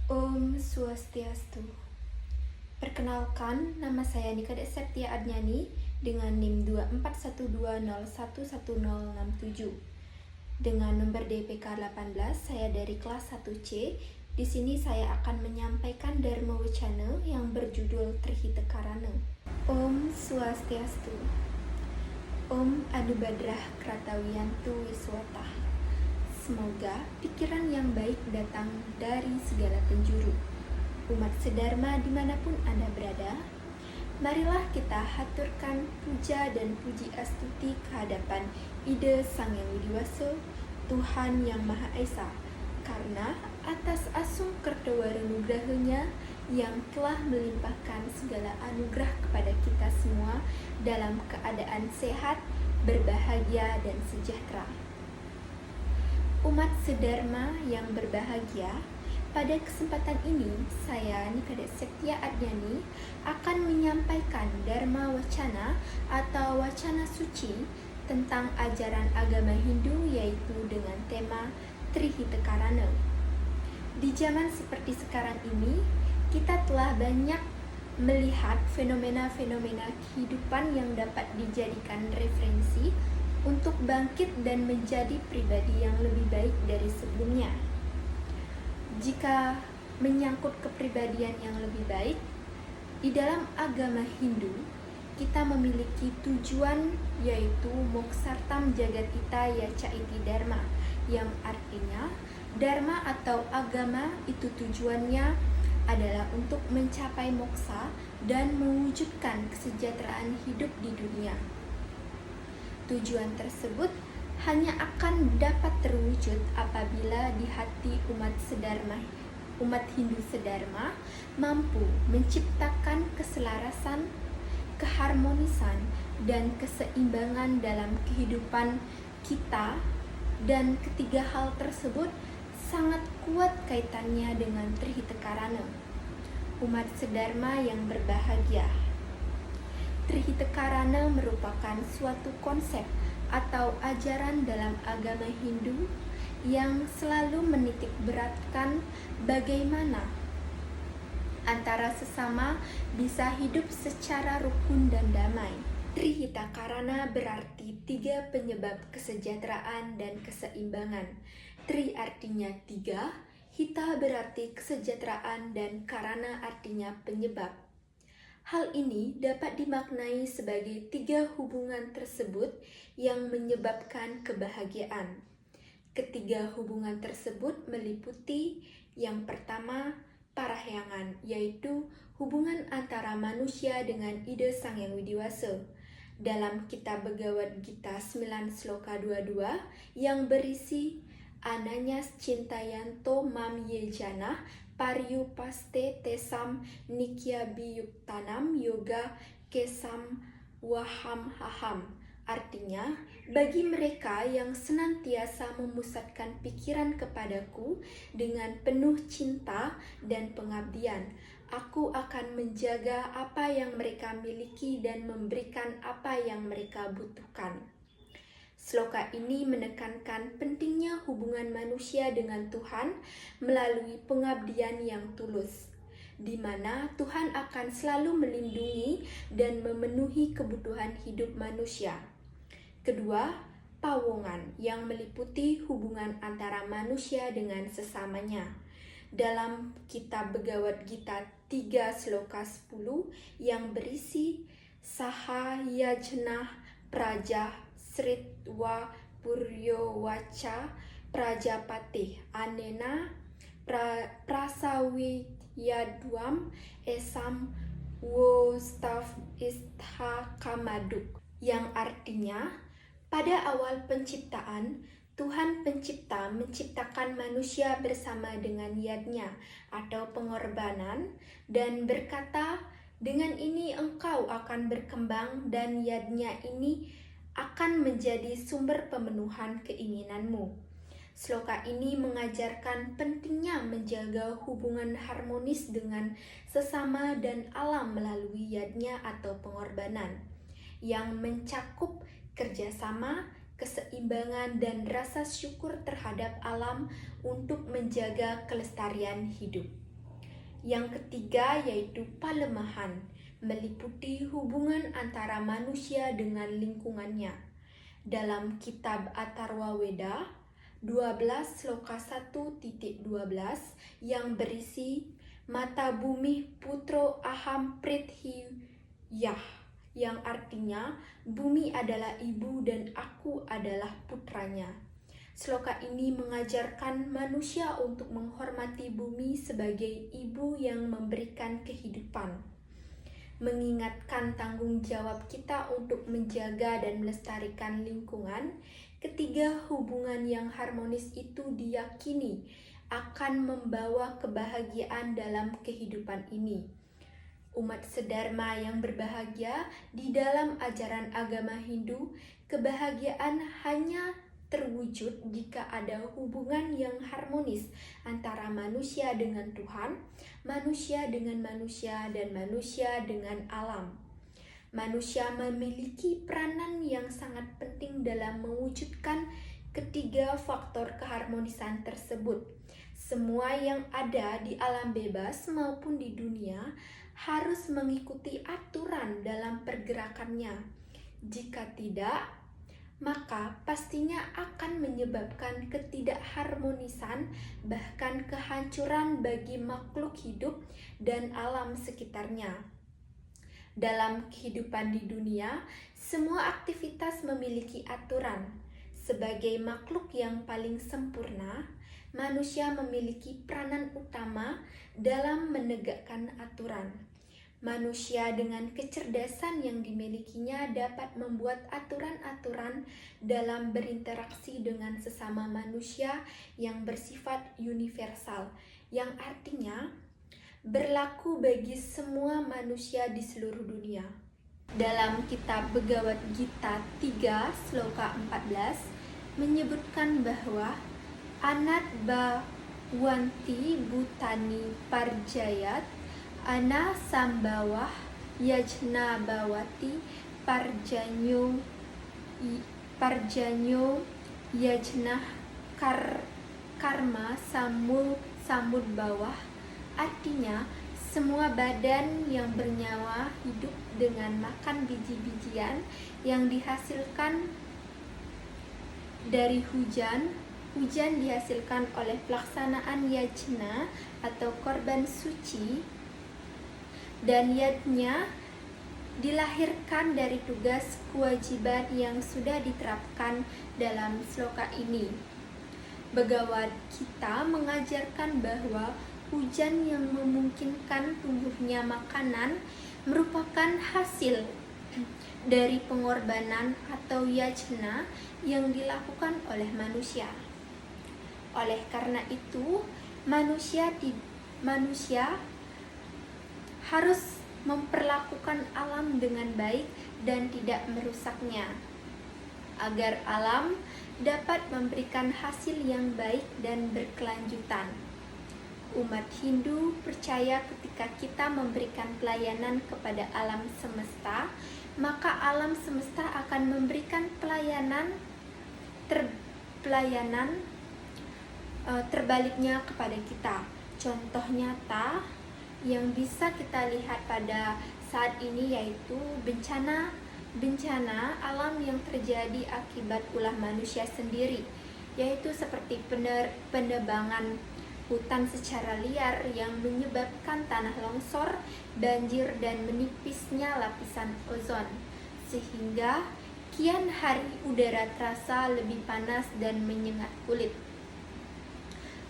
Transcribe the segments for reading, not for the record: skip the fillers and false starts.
Om Swastiastu. Perkenalkan, nama saya Nikades Septia Adnyani dengan NIM 2412011067. Dengan nomor DPK 18, saya dari kelas 1C. Di sini saya akan menyampaikan Dharma Wacana yang berjudul Trihita Karana. Om Swastiastu. Om Anubadrah Kratawiyantu Wiswatah. Semoga pikiran yang baik datang dari segala penjuru. Umat sedharma dimanapun Anda berada, marilah kita haturkan puja dan puji astuti kehadapan Ida Sang Yang Widiwasa, Tuhan Yang Maha Esa, karena atas asung kertawara nugrahanya yang telah melimpahkan segala anugerah kepada kita semua dalam keadaan sehat, berbahagia, dan sejahtera. Umat sedharma yang berbahagia, pada kesempatan ini saya Nikades Septia Adnyani akan menyampaikan Dharma Wacana atau Wacana Suci tentang ajaran agama Hindu, yaitu dengan tema Trihita Karana. Di zaman seperti sekarang ini, kita telah banyak melihat fenomena-fenomena kehidupan yang dapat dijadikan referensi untuk bangkit dan menjadi pribadi yang lebih baik dari sebelumnya. Jika menyangkut kepribadian yang lebih baik, di dalam agama Hindu, kita memiliki tujuan, yaitu Moksartam Jagatita Yaca Iti Dharma, yang artinya Dharma atau agama itu tujuannya adalah untuk mencapai moksa dan mewujudkan kesejahteraan hidup di dunia. Tujuan tersebut hanya akan dapat terwujud apabila di hati umat Hindu sedharma mampu menciptakan keselarasan, keharmonisan, dan keseimbangan dalam kehidupan kita, dan ketiga hal tersebut sangat kuat kaitannya dengan Trihita Karana, umat sedharma yang berbahagia. Trihita Karana merupakan suatu konsep atau ajaran dalam agama Hindu yang selalu menitik beratkan bagaimana antara sesama bisa hidup secara rukun dan damai. Trihita Karana berarti 3 penyebab kesejahteraan dan keseimbangan. Tri artinya 3, Hita berarti kesejahteraan, dan Karana artinya penyebab. Hal ini dapat dimaknai sebagai 3 hubungan tersebut yang menyebabkan kebahagiaan. Ketiga hubungan tersebut meliputi yang pertama, parahyangan, yaitu hubungan antara manusia dengan Ida Sang Yang Widiwasa. Dalam kitab Bhagavad Gita 9 Sloka 22 yang berisi Ananyas Cintayanto Mam Ye Janah Paryupaste Tesam Nikya Biyuktanam Yoga Kesam Waham Haham. Artinya, bagi mereka yang senantiasa memusatkan pikiran kepadaku dengan penuh cinta dan pengabdian, aku akan menjaga apa yang mereka miliki dan memberikan apa yang mereka butuhkan. Sloka ini menekankan pentingnya hubungan manusia dengan Tuhan melalui pengabdian yang tulus, di mana Tuhan akan selalu melindungi dan memenuhi kebutuhan hidup manusia. Kedua, pawongan yang meliputi hubungan antara manusia dengan sesamanya. Dalam kitab Bhagavad Gita 3 Sloka 10 yang berisi Saha Yajnah Praja Sritwa Puryo Waca Prajapati Anena Prasawiyaduam Esam Wostaf Istha Kamaduk, yang artinya pada awal penciptaan Tuhan pencipta menciptakan manusia bersama dengan yadnya atau pengorbanan dan berkata, dengan ini engkau akan berkembang dan yadnya ini akan menjadi sumber pemenuhan keinginanmu. Sloka ini mengajarkan pentingnya menjaga hubungan harmonis dengan sesama dan alam melalui yadnya atau pengorbanan, yang mencakup kerjasama, keseimbangan, dan rasa syukur terhadap alam untuk menjaga kelestarian hidup. Yang ketiga yaitu palemahan, meliputi hubungan antara manusia dengan lingkungannya. Dalam kitab Atharwa Weda 12 sloka 1.12 yang berisi Mata bumi putro aham prithiyah, yang artinya bumi adalah ibu dan aku adalah putranya. Sloka ini mengajarkan manusia untuk menghormati bumi sebagai ibu yang memberikan kehidupan, mengingatkan tanggung jawab kita untuk menjaga dan melestarikan lingkungan. Ketiga hubungan yang harmonis itu diyakini akan membawa kebahagiaan dalam kehidupan ini. Umat sedharma yang berbahagia, di dalam ajaran agama Hindu, kebahagiaan hanya terwujud jika ada hubungan yang harmonis antara manusia dengan Tuhan, manusia dengan manusia, dan manusia dengan alam. Manusia memiliki peranan yang sangat penting dalam mewujudkan ketiga faktor keharmonisan tersebut. Semua yang ada di alam bebas maupun di dunia harus mengikuti aturan dalam pergerakannya. Jika tidak, maka pastinya akan menyebabkan ketidakharmonisan, bahkan kehancuran bagi makhluk hidup dan alam sekitarnya. Dalam kehidupan di dunia, semua aktivitas memiliki aturan. Sebagai makhluk yang paling sempurna, manusia memiliki peranan utama dalam menegakkan aturan. Manusia dengan kecerdasan yang dimilikinya dapat membuat aturan-aturan dalam berinteraksi dengan sesama manusia yang bersifat universal, yang artinya berlaku bagi semua manusia di seluruh dunia. Dalam kitab Bhagavad Gita 3 sloka 14 menyebutkan bahwa Anat Bhawanti Bhutani Parjayat Ana Sambawah Yajna Bawati Parjanyo Yajna Karma Samud Bawah. Artinya, semua badan yang bernyawa hidup dengan makan biji-bijian yang dihasilkan dari hujan. Hujan dihasilkan oleh pelaksanaan yajna atau korban suci, dan yajna dilahirkan dari tugas kewajiban yang sudah diterapkan dalam sloka ini. Bhagavad Gita mengajarkan bahwa hujan yang memungkinkan tumbuhnya makanan merupakan hasil dari pengorbanan atau yajna yang dilakukan oleh manusia. Oleh karena itu, manusia harus memperlakukan alam dengan baik dan tidak merusaknya, agar alam dapat memberikan hasil yang baik dan berkelanjutan. Umat Hindu percaya ketika kita memberikan pelayanan kepada alam semesta, maka alam semesta akan memberikan pelayanan terbaliknya kepada kita. Contoh nyata yang bisa kita lihat pada saat ini yaitu bencana alam yang terjadi akibat ulah manusia sendiri, yaitu seperti penebangan hutan secara liar yang menyebabkan tanah longsor, banjir, dan menipisnya lapisan ozon, sehingga kian hari udara terasa lebih panas dan menyengat kulit.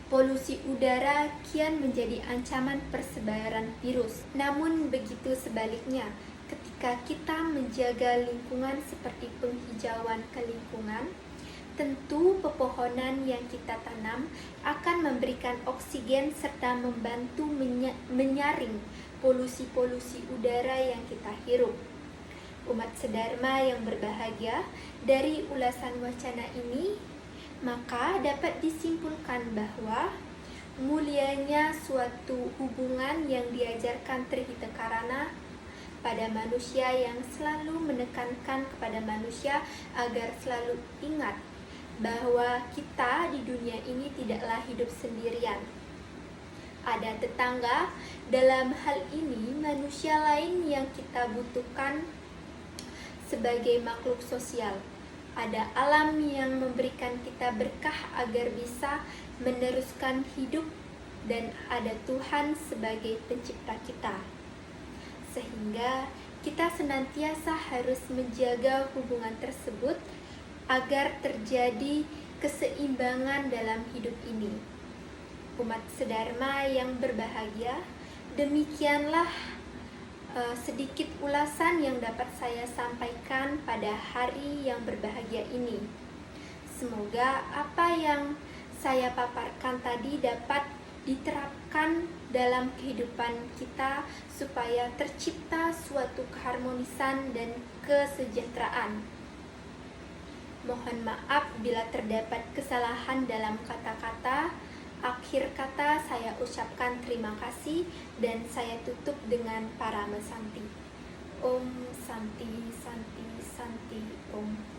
Polusi udara kian menjadi ancaman persebaran virus. Namun begitu sebaliknya, ketika kita menjaga lingkungan seperti penghijauan ke lingkungan, tentu pepohonan yang kita tanam akan memberikan oksigen serta membantu menyaring polusi-polusi udara yang kita hirup. Umat sedharma yang berbahagia, dari ulasan wacana ini maka dapat disimpulkan bahwa mulianya suatu hubungan yang diajarkan Trihita pada manusia, yang selalu menekankan kepada manusia agar selalu ingat bahwa kita di dunia ini tidaklah hidup sendirian. ada tetangga, dalam hal ini manusia lain yang kita butuhkan sebagai makhluk sosial. Ada alam yang memberikan kita berkah agar bisa meneruskan hidup, dan ada Tuhan sebagai pencipta kita. Sehingga kita senantiasa harus menjaga hubungan tersebut agar terjadi keseimbangan dalam hidup ini. Umat sedharma yang berbahagia, demikianlah sedikit ulasan yang dapat saya sampaikan pada hari yang berbahagia ini. Semoga apa yang saya paparkan tadi dapat diterapkan dalam kehidupan kita supaya tercipta suatu keharmonisan dan kesejahteraan. Mohon maaf bila terdapat kesalahan dalam kata-kata. Akhir kata saya ucapkan terima kasih dan saya tutup dengan Parama Santi. Om Santi Santi Santi Om.